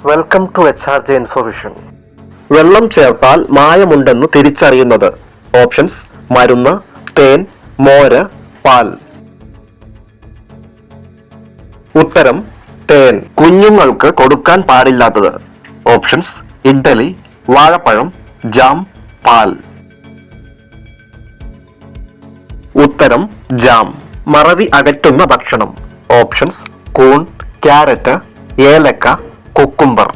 Welcome to HRJ ഇൻഫോവിഷൻ. വെള്ളം ചേർത്താൽ മായമുണ്ടെന്ന് തിരിച്ചറിയുന്നത്. ഓപ്ഷൻസ്: മരുന്ന്, തേൻ, മോര്, പാൽ. ഉത്തരം: തേൻ. കുഞ്ഞുങ്ങൾക്ക് കൊടുക്കാൻ പാടില്ലാത്തത്. ഓപ്ഷൻസ്: ഇഡ്ഡലി, വാഴപ്പഴം, ജാം, പാൽ. ഉത്തരം: ജാം. മറവി അകറ്റുന്ന ഭക്ഷണം. ഓപ്ഷൻസ്: കൂൺ, ക്യാരറ്റ്, ഏലക്ക, കുക്കുംബർ.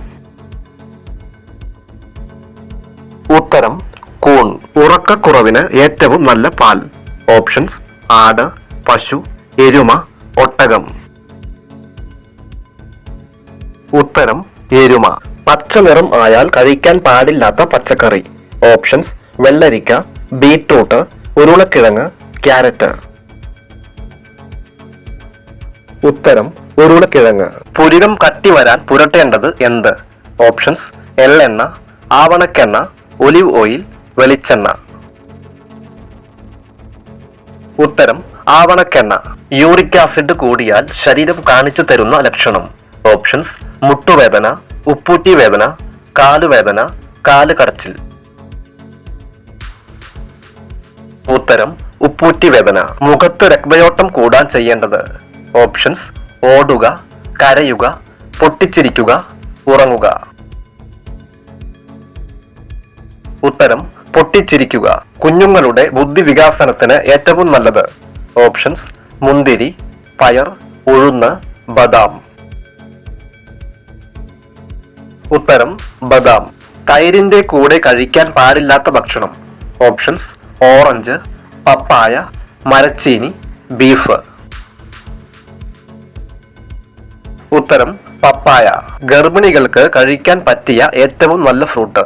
ഉത്തരം: കൂൺ. ഉറക്കക്കുറവിന് ഏറ്റവും നല്ല പാൽ. ഓപ്ഷൻസ്: ആട്, പശു, എരുമ, ഒട്ടകം. ഉത്തരം: എരുമ. പച്ച നിറം ആയാൽ കഴിക്കാൻ പാടില്ലാത്ത പച്ചക്കറി. ഓപ്ഷൻസ്: വെള്ളരിക്ക, ബീറ്റ്റൂട്ട്, ഉരുളക്കിഴങ്ങ്, ക്യാരറ്റ്. ഉത്തരം: ഉരുളക്കിഴങ്ങ്. പുരികം കട്ടി വരാൻ പുരട്ടേണ്ടത് എന്ത്? ഓപ്ഷൻസ്: എള്ളെണ്ണ, ആവണക്കെണ്ണ, ഒലിവ് ഓയിൽ, വെളിച്ചെണ്ണ. ഉത്തരം: ആവണക്കെണ്ണ. യൂറിക് ആസിഡ് കൂടിയാൽ ശരീരം കാണിച്ചു തരുന്ന ലക്ഷണം. ഓപ്ഷൻസ്: മുട്ടുവേദന, ഉപ്പൂറ്റി വേദന, കാലുവേദന, കാല് കടച്ചിൽ. ഉത്തരം: ഉപ്പൂറ്റി വേദന. മുഖത്ത് രക്തയോട്ടം കൂടാൻ ചെയ്യേണ്ടത്. ഓപ്ഷൻസ്: ഓടുക, കരയുക, പൊട്ടിച്ചിരിക്കുക, ഉറങ്ങുക. ഉത്തരം: പൊട്ടിച്ചിരിക്കുക. കുഞ്ഞുങ്ങളുടെ ബുദ്ധി വികാസനത്തിന് ഏറ്റവും നല്ലത്. ഓപ്ഷൻസ്: മുന്തിരി, പയർ, ഉഴുന്ന്, ബദാം. ഉത്തരം: ബദാം. തൈരിന്റെ കൂടെ കഴിക്കാൻ പാടില്ലാത്ത ഭക്ഷണം. ഓപ്ഷൻസ്: ഓറഞ്ച്, പപ്പായ, മരച്ചീനി, ബീഫ്. ഉത്തരം: പപ്പായ. ഗർഭിണികൾക്ക് കഴിക്കാൻ പറ്റിയ ഏറ്റവും നല്ല ഫ്രൂട്ട്.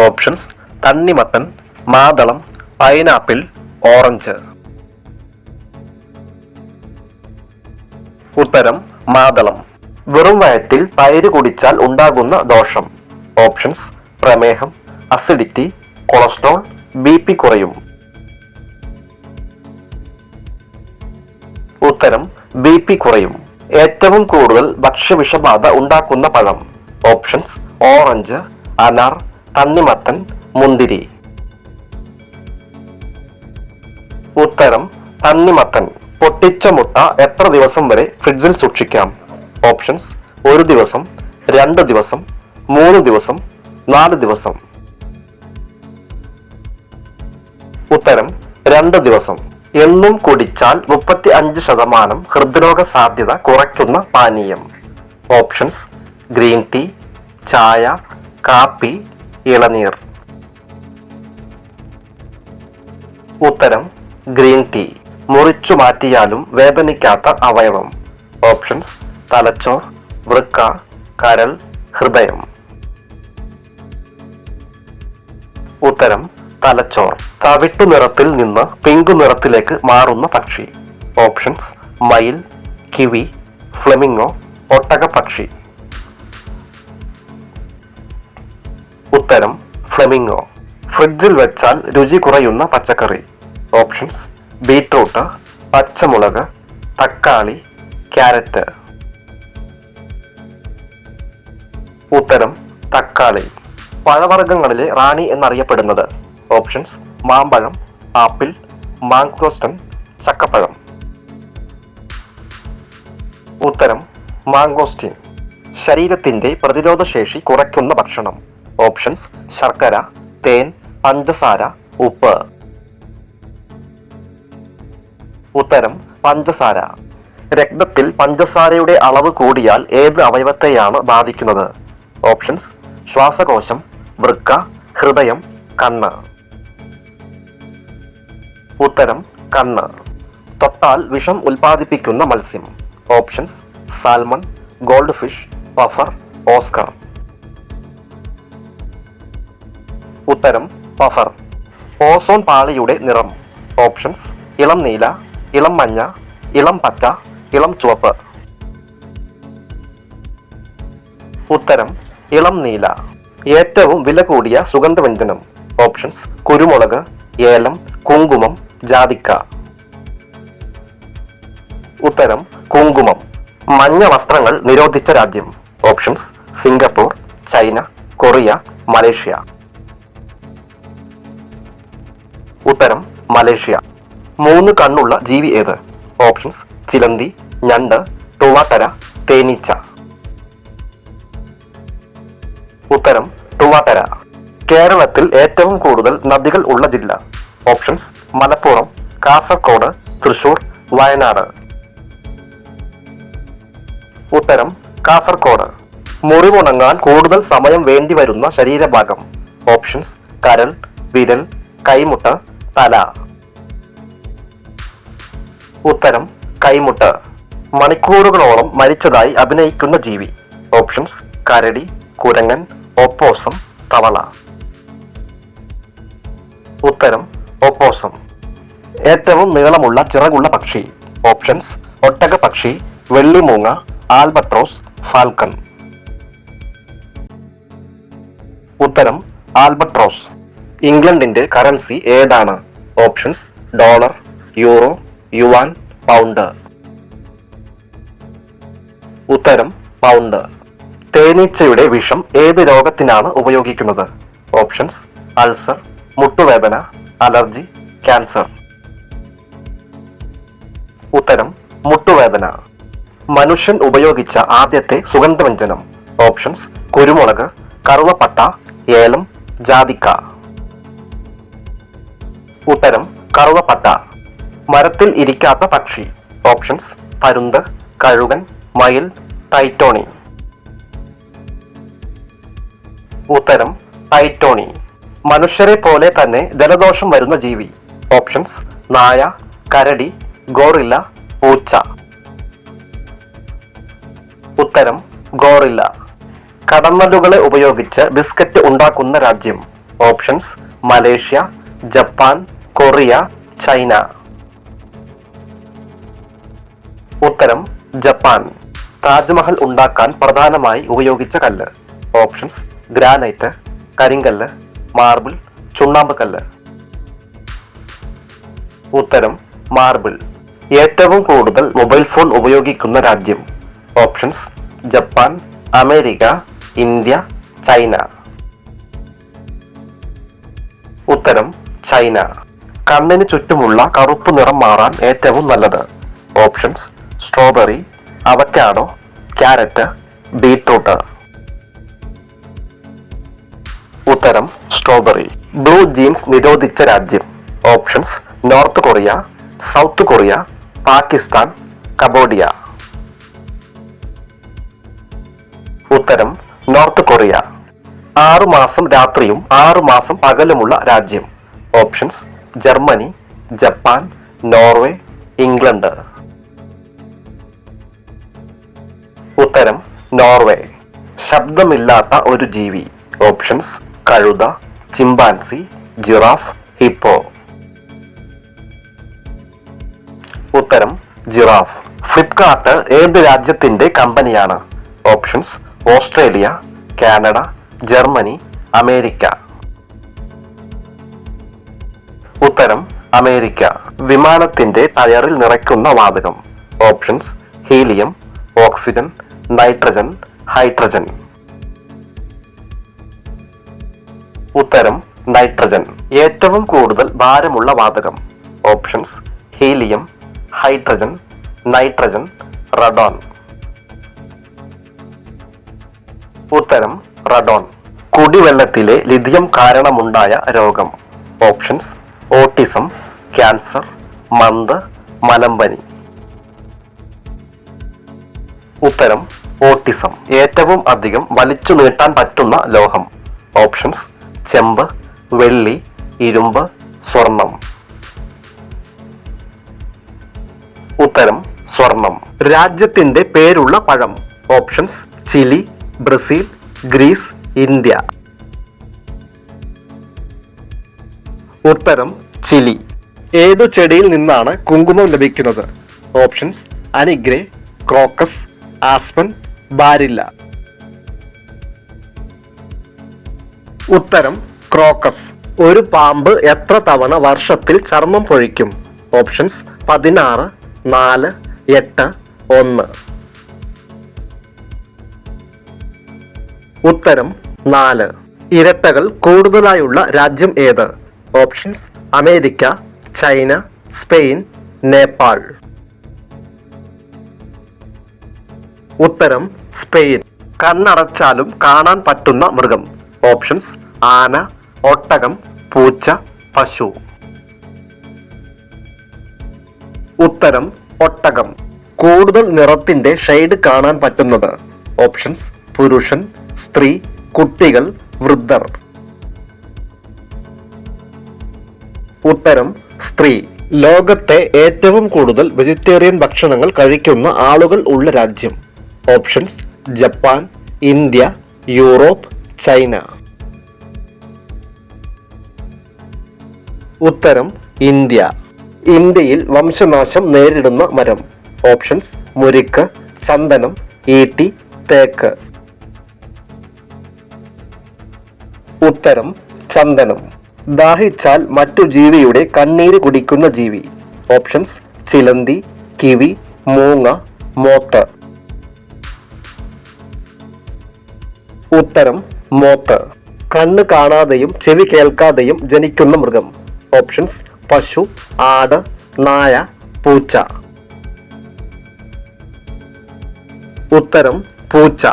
ഓപ്ഷൻസ്: തണ്ണിമത്തൻ, മാതളം, പൈനാപ്പിൾ, ഓറഞ്ച്. ഉത്തരം: മാതളം. വെറും വയറ്റിൽ തൈര് കുടിച്ചാൽ ഉണ്ടാകുന്ന ദോഷം. ഓപ്ഷൻസ്: പ്രമേഹം, അസിഡിറ്റി, കൊളസ്ട്രോൾ, BP കുറയും. ഉത്തരം: BP കുറയും. ഏറ്റവും കൂടുതൽ ഭക്ഷ്യവിഷബാധ ഉണ്ടാക്കുന്ന പഴം. ഓപ്ഷൻസ്: ഓറഞ്ച്, അനാർ, തണ്ണിമത്തൻ, മുന്തിരി. ഉത്തരം: തണ്ണിമത്തൻ. പൊട്ടിച്ച മുട്ട എത്ര ദിവസം വരെ ഫ്രിഡ്ജിൽ സൂക്ഷിക്കാം? ഓപ്ഷൻസ്: 1 ദിവസം, 2 ദിവസം, 3 ദിവസം, 4 ദിവസം. ഉത്തരം: 2 ദിവസം. എന്നും കുടിച്ചാൽ 35% ഹൃദ്രോഗ സാധ്യത കുറയ്ക്കുന്ന പാനീയം. ഓപ്ഷൻസ്: ഗ്രീൻ ടീ, ചായ, കാപ്പി, ഇളനീർ. ഉത്തരം: ഗ്രീൻ ടീ. മുറിച്ചു മാറ്റിയാലും വേദനിക്കാത്ത അവയവം. ഓപ്ഷൻസ്: തലച്ചോർ, വൃക്ക, കരൾ, ഹൃദയം. ഉത്തരം: തലച്ചോർ. തവിട്ടു നിറത്തിൽ നിന്ന് പിങ്ക് നിറത്തിലേക്ക് മാറുന്ന പക്ഷി. ഓപ്ഷൻസ്: മയിൽ, കിവി, ഫ്ലെമിംഗോ, ഒട്ടകപ്പക്ഷി. ഉത്തരം: ഫ്ലെമിംഗോ. ഫ്രിഡ്ജിൽ വെച്ചാൽ രുചി കുറയുന്ന പച്ചക്കറി. ഓപ്ഷൻസ്: ബീറ്റ്റൂട്ട്, പച്ചമുളക്, തക്കാളി, ക്യാരറ്റ്. ഉത്തരം: തക്കാളി. പഴവർഗ്ഗങ്ങളിലെ റാണി എന്നറിയപ്പെടുന്നത്. ഓപ്ഷൻസ്: മാമ്പഴം, ആപ്പിൾ, മാംഗോസ്റ്റൻ, ചക്കപ്പഴം. ഉത്തരം: മാംഗോസ്റ്റീൻ. ശരീരത്തിന്റെ പ്രതിരോധശേഷി കുറയ്ക്കുന്ന ഭക്ഷണം. ഓപ്ഷൻസ്: ശർക്കര, തേൻ, പഞ്ചസാര, ഉപ്പ്. ഉത്തരം: പഞ്ചസാര. രക്തത്തിൽ പഞ്ചസാരയുടെ അളവ് കൂടിയാൽ ഏത് അവയവത്തെയാണ് ബാധിക്കുന്നത്? ഓപ്ഷൻസ്: ശ്വാസകോശം, വൃക്ക, ഹൃദയം, കണ്ണ്. ഉത്തരം: കണ്ണ്. തൊട്ടാൽ വിഷം ഉൽപ്പാദിപ്പിക്കുന്ന മത്സ്യം. Options: salmon, gold fish, puffer, Oscar. ഉത്തരം: പഫർ. ഓസോൺ പാളിയുടെ നിറം. ഓപ്ഷൻസ്: ഇളം നീല, ഇളം മഞ്ഞ, ഇളം പച്ച, ഇളം ചുവപ്പ്. ഉത്തരം: ഇളം നീല. ഏറ്റവും വില കൂടിയ സുഗന്ധവ്യഞ്ജനം. ഓപ്ഷൻസ്: കുരുമുളക്, ഏലം, കുങ്കുമം, ജാതിക്ക. ഉത്തരം: കുങ്കുമം. മഞ്ഞ വസ്ത്രങ്ങൾ നിരോധിച്ച രാജ്യം. Options: Singapore, China, Korea, Malaysia. ഉത്തരം മലേഷ്യ. 3 കണ്ണുള്ള ജീവി ഏത്? ഓപ്ഷൻസ്: ചിലന്തി, ഞണ്ട്, ടൂവാട്ടര, തേനീച്ച. ഉത്തരം ടൂവാട്ടര. കേരളത്തിൽ ഏറ്റവും കൂടുതൽ നദികൾ ഉള്ള ജില്ല? ഓപ്ഷൻസ്: മലപ്പുറം, കാസർഗോഡ്, തൃശൂർ, വയനാട്. ഉത്തരം കാസർഗോഡ്. മുറിവുണങ്ങാൻ കൂടുതൽ സമയം വേണ്ടിവരുന്ന ശരീരഭാഗം? ഓപ്ഷൻസ്: കരൾ, വിരൽ, കൈമുട്ട്, തല. ഉത്തരം കൈമുട്ട്. മണിക്കൂറുകളോളം മരിച്ചതായി അഭിനയിക്കുന്ന ജീവി? ഓപ്ഷൻസ്: കരടി, കുരങ്ങൻ, ഒപ്പോസം, തവള. ഉത്തരം ഒപ്പോസം. ഏറ്റവും നീളമുള്ള ചിറകുള്ള പക്ഷി? ഓപ്ഷൻസ്: ഒട്ടകപ്പക്ഷി, വെള്ളിമൂങ്ങ, ആൽബട്രോസ്, ഫാൽക്കൺ. ഉത്തരം ആൽബട്രോസ്. ഇംഗ്ലണ്ടിന്റെ കറൻസി ഏതാണ്? Options: dollar, euro, yuan, pound. ഉത്തരം പൗണ്ട്. തേനീച്ചയുടെ വിഷം ഏത് രോഗത്തിനാണ് ഉപയോഗിക്കുന്നത്? ഓപ്ഷൻസ്: അൾസർ, മുട്ടുവേദന, അലർജി, ക്യാൻസർ. ഉത്തരം മുട്ടുവേദന. മനുഷ്യൻ ഉപയോഗിച്ച ആദ്യത്തെ സുഗന്ധവ്യഞ്ജനം? ഓപ്ഷൻസ്: കുരുമുളക്, കറുവപ്പട്ട, ഏലം, ജാതിക്ക. ഉത്തരം കറുവപ്പട്ട. മരത്തിൽ ഇരിക്കാത്ത പക്ഷി? ഓപ്ഷൻസ്: പരുന്ത്, കഴുകൻ, മയിൽ, ടൈറ്റോണി. ഉത്തരം ടൈറ്റോണി. മനുഷ്യരെ പോലെ തന്നെ ജലദോഷം വരുന്ന ജീവി? ഓപ്ഷൻസ്: നായ, കരടി, ഗോറില്ല, പൂച്ച. ഉത്തരം ഗോറില്ല. കടന്നലുകളെ ഉപയോഗിച്ച് ബിസ്ക്കറ്റ് ഉണ്ടാക്കുന്ന രാജ്യം? Options: Malaysia, Japan, Korea, China. ഉത്തരം ജപ്പാൻ. താജ്മഹൽ ഉണ്ടാക്കാൻ പ്രധാനമായി ഉപയോഗിച്ച കല്ല്? ഓപ്ഷൻസ്: ഗ്രാനൈറ്റ്, കരിങ്കല്ല്, മാർബിൾ, ചുണ്ണാമ്പ് കല്ല്. ഉത്തരം മാർബിൾ. ഏറ്റവും കൂടുതൽ മൊബൈൽ ഫോൺ ഉപയോഗിക്കുന്ന രാജ്യം? Options: Japan, America, India, China. ഉത്തരം ചൈന. കണ്ണിന് ചുറ്റുമുള്ള കറുപ്പ് നിറം മാറാൻ ഏറ്റവും നല്ലത്? Options: strawberry, avocado, carrot, beetroot. ഉത്തരം സ്ട്രോബെറി. ബ്ലൂ ജീൻസ് നിരോധിച്ച രാജ്യം? Options: north Korea, south Korea, Pakistan, Cambodia. ഉത്തരം നോർത്ത് കൊറിയ. 6 മാസം രാത്രിയും 6 മാസം പകലുമുള്ള രാജ്യം? Options: Germany, Japan, Norway, England. ഉത്തരം നോർവേ. ശബ്ദമില്ലാത്ത ഒരു ജീവി? ഓപ്ഷൻസ്: കഴുത, ചിമ്പാൻസി, ജിറാഫ്, ഹിപ്പോ. ഉത്തരം ജിറാഫ്. ഫ്ലിപ്കാർട്ട് ഏത് രാജ്യത്തിന്റെ കമ്പനിയാണ്? Options: Australia, Canada, Germany, America. ഉത്തരം അമേരിക്ക. വിമാനത്തിന്റെ ടയറിൽ നിറയ്ക്കുന്ന വാതകം? Options: helium, oxygen, nitrogen, hydrogen. ഉത്തരം നൈട്രജൻ. ഏറ്റവും കൂടുതൽ ഭാരമുള്ള വാതകം? Options: helium, hydrogen, nitrogen, radon. ഉത്തരം റഡോൺ. കുടിവെള്ളത്തിലെ ലിഥിയം കാരണമുണ്ടായ രോഗം? ഓപ്ഷൻസ്: ഓട്ടിസം, ക്യാൻസർ, മന്ത്, മലമ്പനി. ഉത്തരം ഓട്ടിസം. ഏറ്റവും അധികം വലിച്ചു നീട്ടാൻ പറ്റുന്ന ലോഹം? ഓപ്ഷൻസ്: ചെമ്പ്, വെള്ളി, ഇരുമ്പ്, സ്വർണം. ഉത്തരം സ്വർണം. രാജ്യത്തിന്റെ പേരുള്ള പഴം? Options: Chile, Brazil, Greece, India. ഉത്തരം ചിലി. ഏതു ചെടിയിൽ നിന്നാണ് കുങ്കുമം ലഭിക്കുന്നത്? Options: anigre, crocus, aspen, barilla. ഉത്തരം ക്രോക്കസ്. ഒരു പാമ്പ് എത്ര തവണ വർഷത്തിൽ ചർമ്മം പൊഴിക്കും? ഓപ്ഷൻസ്: 16, 4, 8, 1. ഉത്തരം 4. ഇരട്ടകൾ കൂടുതലായുള്ള രാജ്യം ഏത്? Options: America, China, Spain, Nepal. ഉത്തരം സ്പെയിൻ. കണ്ണടച്ചാലും കാണാൻ പറ്റുന്ന മൃഗം. ഓപ്ഷൻസ്: ആന, ഒട്ടകം, പൂച്ച, പശു. ഉത്തരം ഒട്ടകം. കൂടുതൽ നിറത്തിന്റെ ഷെയ്ഡ് കാണാൻ പറ്റുന്നത്. ഓപ്ഷൻസ്: പുരുഷൻ, സ്ത്രീ, കുട്ടികൾ, വൃദ്ധർ. ഉത്തരം സ്ത്രീ. ലോകത്തെ ഏറ്റവും കൂടുതൽ വെജിറ്റേറിയൻ ഭക്ഷണങ്ങൾ കഴിക്കുന്ന ആളുകൾ ഉള്ള രാജ്യം. Options: Japan, India, Europe, China. ഉത്തരം ഇന്ത്യ. ഇന്ത്യയിൽ വംശനാശം നേരിടുന്ന മരം. ഓപ്ഷൻസ്: മുരിക്ക്, ചന്ദനം, ഈട്ടി, തേക്ക്. ഉത്തരം ചന്ദനം. ദാഹിച്ചാൽ മറ്റു ജീവിയുടെ കണ്ണീര് കുടിക്കുന്ന ജീവി. ഓപ്ഷൻസ്: ചിലന്തി, കിവി, മൂങ്ങ, മോത്ത്. ഉത്തരം മോത്ത്. കണ്ണ് കാണാതെയും ചെവി കേൾക്കാതെയും ജനിക്കുന്ന മൃഗം. ഓപ്ഷൻസ്: പശു, ആട്, നായ, പൂച്ച. ഉത്തരം പൂച്ച.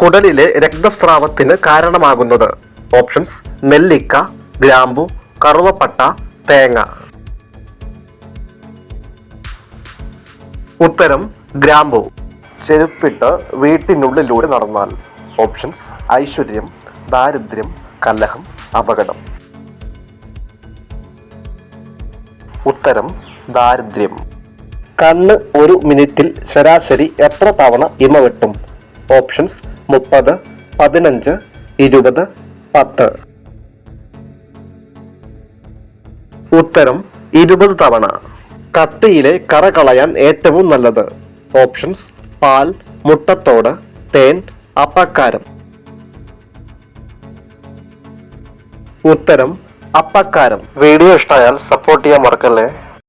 കുടലിലെ രക്തസ്രാവത്തിന് കാരണമാകുന്നത്. ഓപ്ഷൻസ്: നെല്ലിക്ക, ഗ്രാമ്പു, കറുവപ്പട്ട, തേങ്ങ. ഉത്തരം ഗ്രാമ്പു. ചെരുപ്പിട്ട് വീട്ടിനുള്ളിലൂടെ നടന്നാൽ. ഓപ്ഷൻസ്: ഐശ്വര്യം, ദാരിദ്ര്യം, കലഹം, അപകടം. ഉത്തരം ദാരിദ്ര്യം. കണ്ണ് ഒരു മിനിറ്റിൽ ശരാശരി എത്ര തവണ ഇമ വെട്ടും? ഓപ്ഷൻസ്: 30, 15, 20, 10. ഉത്തരം 20 തവണ. കത്തിയിലെ കറ കളയാൻ ഏറ്റവും നല്ലത്. ഓപ്ഷൻസ്: പാൽ, മുട്ടത്തോട്, തേൻ, അപ്പക്കാരം. ഉത്തരം അപ്പക്കാരം. വീഡിയോ ഇഷ്ടമായാൽ സപ്പോർട്ട് ചെയ്യാൻ മറക്കല്ലേ.